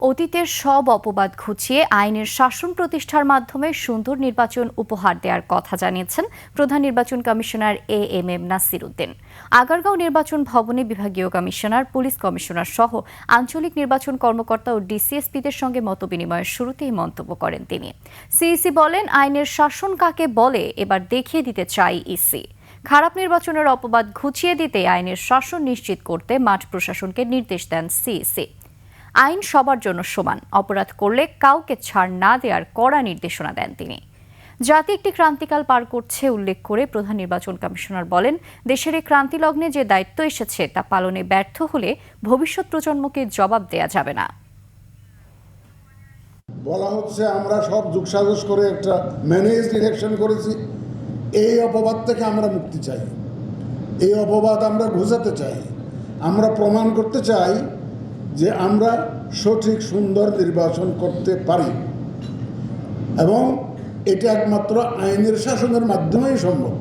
অতীতের সব অপবাদ ঘুচিয়ে আইনের শাসন প্রতিষ্ঠার মাধ্যমে সুন্দর নির্বাচন উপহার দেওয়ার কথা জানিয়েছেন প্রধান নির্বাচন কমিশনার এএমএম নাসির উদ্দিন। আগারগাঁও নির্বাচন ভবনে বিভাগীয় কমিশনার, পুলিশ কমিশনার সহ আঞ্চলিক নির্বাচন কর্মকর্তা ও ডিসিএসপিদের সঙ্গে মতবিনিময়ের শুরুতেই মন্তব্য করেন তিনি। সিইসি বলেন, আইনের শাসন কাকে বলে এবার দেখিয়ে দিতে চাই ইসি। খারাপ নির্বাচনের অপবাদ ঘুচিয়ে দিতে আইনের শাসন নিশ্চিত করতে মাঠ প্রশাসনকে নির্দেশ দেন সিইসি। আইন সবার জন্য সমান, অপরাধ করলে কাউকে ছাড় না দেওয়ার কড়া নির্দেশনা দেন তিনি। জাতি একটি ক্রান্তিকাল পার করছে উল্লেখ করে প্রধান নির্বাচন কমিশনার বলেন, দেশের এই ক্রান্তিলগ্নে যে দায়িত্ব এসেছে তা পালনে ব্যর্থ হলে ভবিষ্যৎ প্রজন্মকে জবাব দেয়া যাবে না। বলা হচ্ছে আমরা সব যুগসাজশ করে একটা ম্যানেজড ইলেকশন করেছি। এই অপবাদ থেকে আমরা মুক্তি চাই, এই অপবাদ আমরা ঘোচাতে চাই। আমরা প্রমাণ করতে চাই যে আমরা সঠিক সুন্দর নির্বাচন করতে পারি এবং এটা একমাত্র আইনের শাসনের মাধ্যমেই সম্ভব,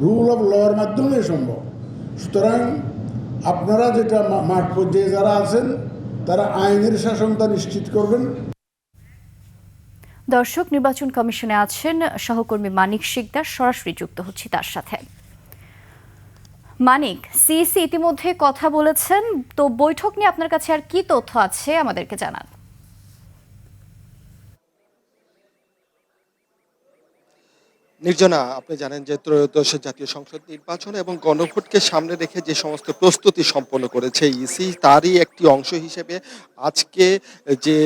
রুল অফ লর মাধ্যমেই সম্ভব। সুতরাং আপনারা যেটা মাঠ পর্যায়ে যারা আছেন তারা আইনের শাসনটা নিশ্চিত করবেন। দর্শক, নির্বাচন কমিশনে আছেন সহকর্মী মানিক শিকদার, সরাসরি যুক্ত হচ্ছি তার সাথে। মানিক, সিইসি ইতিমধ্যে কথা বলেছেন, তো বৈঠক নিয়ে আপনার কাছে আর কি তথ্য আছে আমাদেরকে জানান। নির্জনা, আপনি জানেন যে ত্রয়োদশ জাতীয় সংসদ নির্বাচন এবং গণভোটকে সামনে রেখে যে সমস্ত প্রস্তুতি সম্পন্ন করেছে ইসি, তারই একটি অংশ হিসেবে আজকে যে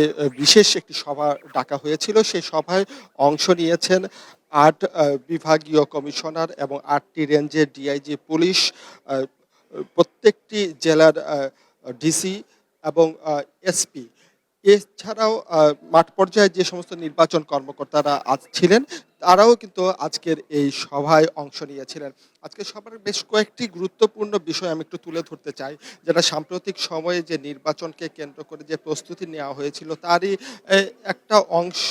বিশেষ একটি সভা ডাকা হয়েছিল, সেই সভায় অংশ নিয়েছেন ৮ বিভাগীয় কমিশনার এবং ৮টি রেঞ্জের ডিআইজি পুলিশ, প্রত্যেকটি জেলার ডিসি এবং এসপি। এছাড়াও মাঠ পর্যায়ে যে সমস্ত নির্বাচন কর্মকর্তারা আজ ছিলেন, তারাও কিন্তু আজকের এই সভায় অংশ নিয়েছিলেন। আজকের সভার বেশ কয়েকটি গুরুত্বপূর্ণ বিষয় আমি একটু তুলে ধরতে চাই, যেটা সাম্প্রতিক সময়ে যে নির্বাচনকে কেন্দ্র করে যে প্রস্তুতি নেওয়া হয়েছিল, তারই একটা অংশ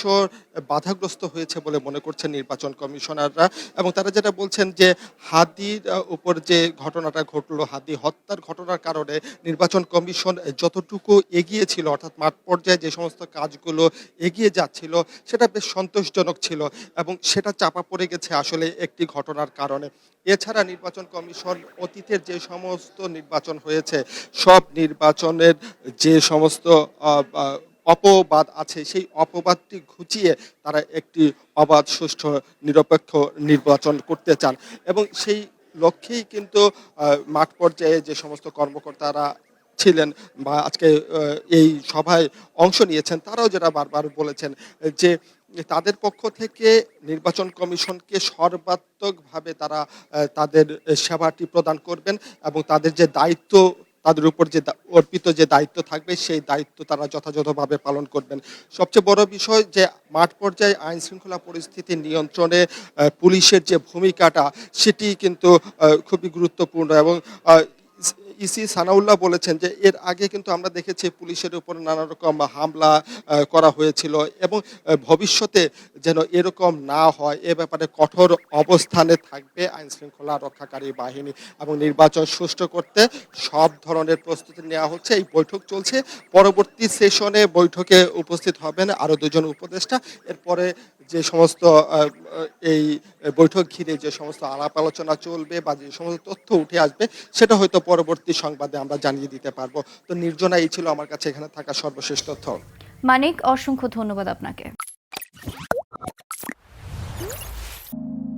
বাধাগ্রস্ত হয়েছে বলে মনে করছেন নির্বাচন কমিশনাররা। এবং তারা যেটা বলছেন যে হাদির উপর যে ঘটনাটা ঘটলো, হাদি হত্যার ঘটনার কারণে নির্বাচন কমিশন যতটুকু এগিয়েছিল, অর্থাৎ মাঠ পর্যায়ে যে সমস্ত কাজগুলো এগিয়ে যাচ্ছিল, সেটা বেশ সন্তোষজনক ছিল এবং সেটা চাপা পড়ে গেছে আসলে একটি ঘটনার কারণে। এছাড়া নির্বাচন কমিশন অতীতের যে সমস্ত নির্বাচন হয়েছে, সব নির্বাচনের যে সমস্ত অপবাদ আছে, সেই অপবাদটি ঘুচিয়ে তারা একটি অবাধ, সুষ্ঠু, নিরপেক্ষ নির্বাচন করতে চান এবং সেই লক্ষ্যেই কিন্তু মাঠ পর্যায়ে যে সমস্ত কর্মকর্তারা ছিলেন বা আজকে এই সভায় অংশ নিয়েছেন, তারাও যেটা বারবার বলেছেন যে তাদের পক্ষ থেকে নির্বাচন কমিশনকে সর্বাত্মকভাবে তারা তাদের সেবাটি প্রদান করবেন এবং তাদের যে দায়িত্ব, তাদের উপর যে অর্পিত যে দায়িত্ব থাকবে, সেই দায়িত্ব তারা যথাযথভাবে পালন করবেন। সবচেয়ে বড় বিষয় যে মাঠ পর্যায়ে আইন শৃঙ্খলা পরিস্থিতি নিয়ন্ত্রণে পুলিশের যে ভূমিকাটা, সেটি কিন্তু খুবই গুরুত্বপূর্ণ এবং ইসি সানাউল্লাহ বলেছেন যে এর আগে কিন্তু আমরা দেখেছি পুলিশের উপর নানা রকম হামলা করা হয়েছিল এবং ভবিষ্যতে যেন এরকম না হয় এ ব্যাপারে কঠোর অবস্থানে থাকবে আইন শৃঙ্খলা রক্ষাকারী বাহিনী এবং নির্বাচন সুষ্ঠু করতে সব ধরনের প্রস্তুতি নেওয়া হচ্ছে। এই বৈঠক চলছে, পরবর্তী সেশনে বৈঠকে উপস্থিত হবেন আরও ২ জন উপদেষ্টা। এরপরে যে সমস্ত এই বৈঠক ঘিরে যে সমস্ত আলাপ আলোচনা চলবে বা যে সমস্ত তথ্য উঠে আসবে, সেটা হয়তো পরবর্তী সংবাদে আমরা জানিয়ে দিতে পারবো। তো নির্জনা, এই ছিল আমার কাছে এখানে থাকা সর্বশেষ তথ্য। মানিক, অসংখ্য ধন্যবাদ আপনাকে।